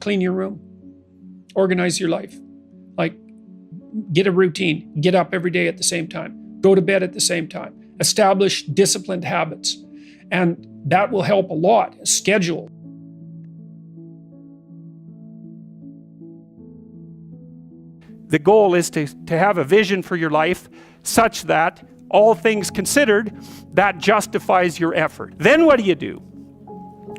clean your room, organize your life. Like, get a routine, get up every day at the same time, go to bed at the same time, establish disciplined habits. And that will help a lot. Schedule. The goal is to have a vision for your life such that, all things considered, that justifies your effort. Then what do?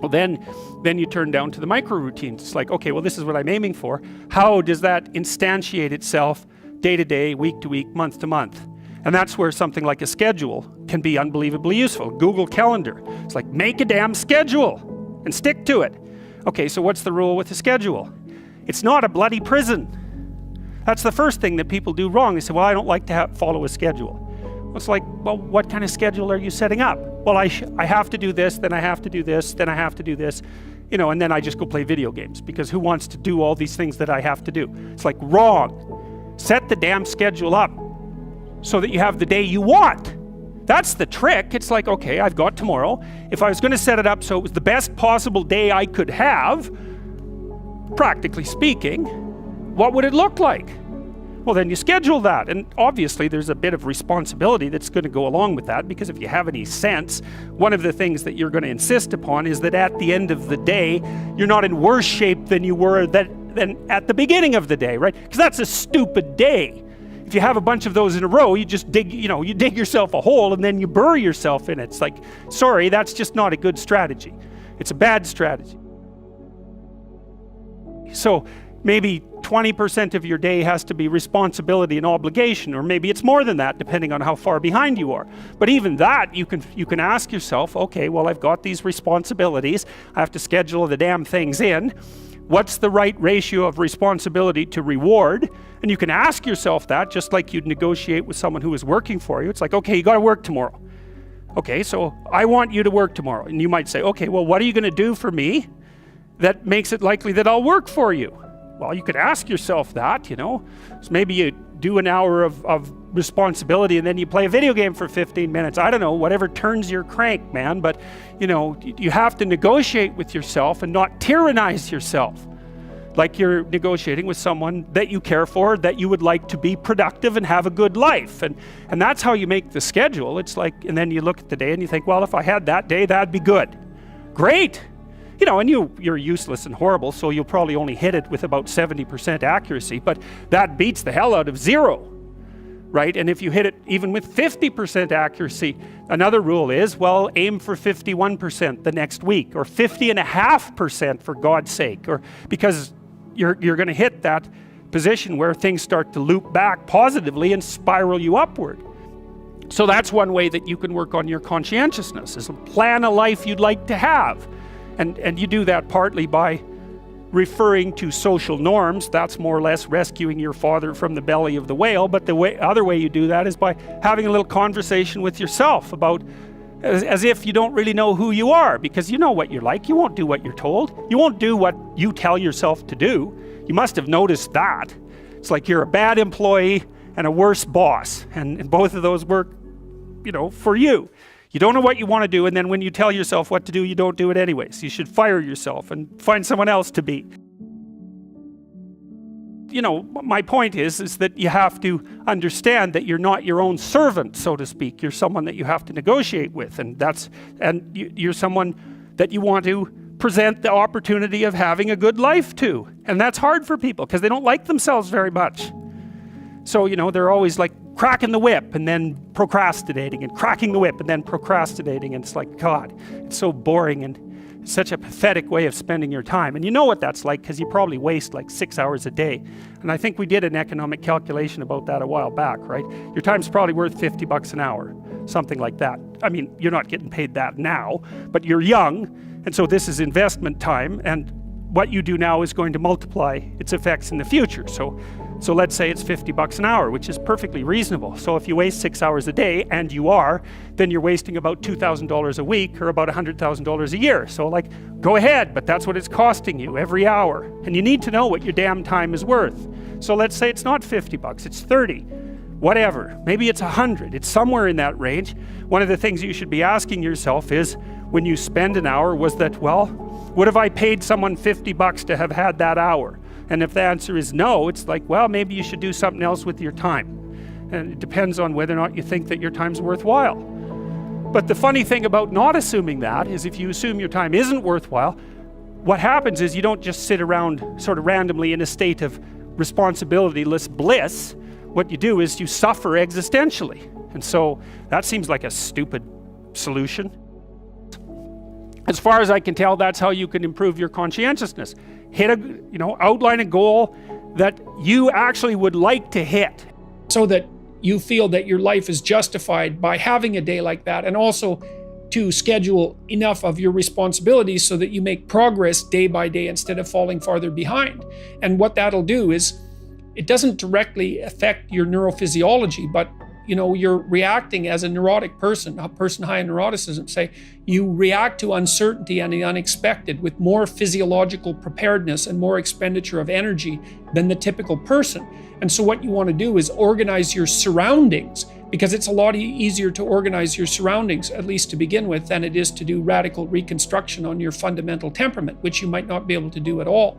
Well, then you turn down to the micro routines. It's like, okay, well, this is what I'm aiming for. How does that instantiate itself day to day, week to week, month to month? And that's where something like a schedule can be unbelievably useful. Google Calendar. It's like, make a damn schedule and stick to it. Okay, so what's the rule with a schedule? It's not a bloody prison. That's the first thing that people do wrong. They say, well, I don't like to follow a schedule. Well, it's like, well, what kind of schedule are you setting up? Well, I have to do this, then I have to do this, then I have to do this, and then I just go play video games, because who wants to do all these things that I have to do? It's like, wrong. Set the damn schedule up so that you have the day you want. That's the trick. It's like, okay, I've got tomorrow. If I was going to set it up so it was the best possible day I could have, practically speaking, what would it look like? Well, then you schedule that. And obviously there's a bit of responsibility that's going to go along with that, because if you have any sense, one of the things that you're going to insist upon is that at the end of the day, you're not in worse shape than you were than at the beginning of the day, right? Because that's a stupid day. If you have a bunch of those in a row, you just dig yourself a hole and then you bury yourself in it. It's like, sorry, that's just not a good strategy. It's a bad strategy. So maybe 20% of your day has to be responsibility and obligation, or maybe it's more than that, depending on how far behind you are. But even that, you can ask yourself, okay, well, I've got these responsibilities. I have to schedule the damn things in. What's the right ratio of responsibility to reward? And you can ask yourself that, just like you'd negotiate with someone who is working for you. It's like, okay, you got to work tomorrow. Okay, so I want you to work tomorrow. And you might say, okay, well, what are you going to do for me that makes it likely that I'll work for you? Well, you could ask yourself that, So maybe you do an hour of responsibility and then you play a video game for 15 minutes. I don't know, whatever turns your crank, man. But, you have to negotiate with yourself and not tyrannize yourself. Like you're negotiating with someone that you care for, that you would like to be productive and have a good life. And that's how you make the schedule. It's like, and then you look at the day and you think, well, if I had that day, that'd be good. Great. And you're useless and horrible, so you'll probably only hit it with about 70% accuracy, but that beats the hell out of 0, right? And if you hit it even with 50% accuracy, another rule is, well, aim for 51% the next week, or 50.5% for God's sake, or because you're going to hit that position where things start to loop back positively and spiral you upward. So that's one way that you can work on your conscientiousness, is plan a life you'd like to have. And you do that partly by referring to social norms. That's more or less rescuing your father from the belly of the whale. But the other way you do that is by having a little conversation with yourself about, as if you don't really know who you are, because you know what you're like. You won't do what you're told. You won't do what you tell yourself to do. You must have noticed that. It's like you're a bad employee and a worse boss. And both of those work, for you. You don't know what you want to do, and then when you tell yourself what to do, you don't do it anyways. You should fire yourself and find someone else to be. My point is that you have to understand that you're not your own servant, so to speak. You're someone that you have to negotiate with, and you're someone that you want to present the opportunity of having a good life to. And that's hard for people because they don't like themselves very much. So, they're always like cracking the whip and then procrastinating, and cracking the whip and then procrastinating. And it's like, God, it's so boring and such a pathetic way of spending your time. And you know what that's like, because you probably waste like 6 hours a day. And I think we did an economic calculation about that a while back, right? Your time's probably worth $50 an hour, something like that. I mean, you're not getting paid that now, but you're young. And so this is investment time. And what you do now is going to multiply its effects in the future. So let's say it's $50 an hour, which is perfectly reasonable. So if you waste 6 hours a day, and you are, then you're wasting about $2,000 a week, or about $100,000 a year. So go ahead, but that's what it's costing you every hour. And you need to know what your damn time is worth. So let's say it's not $50, it's 30, whatever. Maybe it's 100, it's somewhere in that range. One of the things you should be asking yourself is, when you spend an hour, was that, well, Would have I paid someone $50 to have had that hour? And if the answer is no, it's like, well, maybe you should do something else with your time. And it depends on whether or not you think that your time's worthwhile. But the funny thing about not assuming that is if you assume your time isn't worthwhile, what happens is you don't just sit around sort of randomly in a state of responsibilityless bliss. What you do is you suffer existentially. And so that seems like a stupid solution. As far as I can tell, that's how you can improve your conscientiousness. Outline a goal that you actually would like to hit. So that you feel that your life is justified by having a day like that, and also to schedule enough of your responsibilities so that you make progress day by day instead of falling farther behind. And what that'll do is, it doesn't directly affect your neurophysiology, but you're reacting as a neurotic person, a person high in neuroticism, say, you react to uncertainty and the unexpected with more physiological preparedness and more expenditure of energy than the typical person. And so what you want to do is organize your surroundings, because it's a lot easier to organize your surroundings, at least to begin with, than it is to do radical reconstruction on your fundamental temperament, which you might not be able to do at all.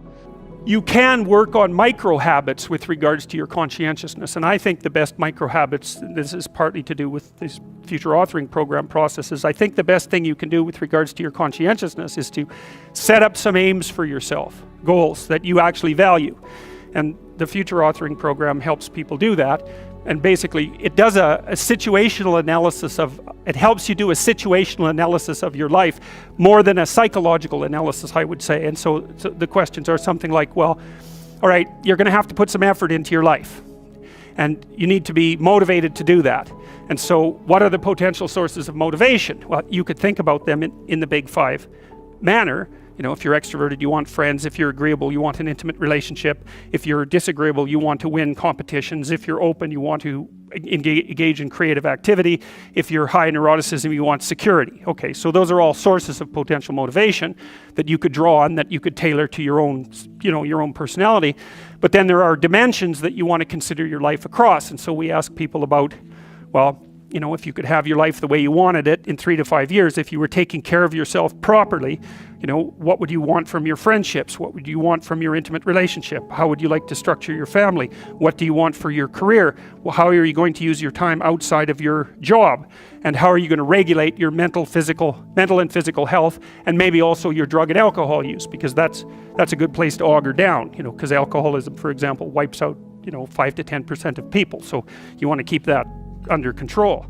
You can work on micro habits with regards to your conscientiousness. And I think the best micro habits, this is partly to do with this future authoring program processes, I think the best thing you can do with regards to your conscientiousness is to set up some aims for yourself, goals that you actually value. And the future authoring program helps people do that. And basically, it does a situational analysis it helps you do a situational analysis of your life more than a psychological analysis, I would say. And so the questions are something like, well, all right, you're going to have to put some effort into your life. And you need to be motivated to do that. And so what are the potential sources of motivation? Well, you could think about them in the big five manner. If you're extroverted, you want friends. If you're agreeable, you want an intimate relationship. If you're disagreeable, you want to win competitions. If you're open, you want to engage in creative activity. If you're high in neuroticism, you want security. Okay, so those are all sources of potential motivation that you could draw on, that you could tailor to your own, your own personality. But then there are dimensions that you want to consider your life across. And so we ask people about, well, if you could have your life the way you wanted it in 3 to 5 years, if you were taking care of yourself properly, what would you want from your friendships? What would you want from your intimate relationship? How would you like to structure your family? What do you want for your career? Well, how are you going to use your time outside of your job? And how are you going to regulate your mental and physical health, and maybe also your drug and alcohol use? Because that's a good place to auger down, because alcoholism, for example, wipes out, 5 to 10% of people. So you want to keep that under control.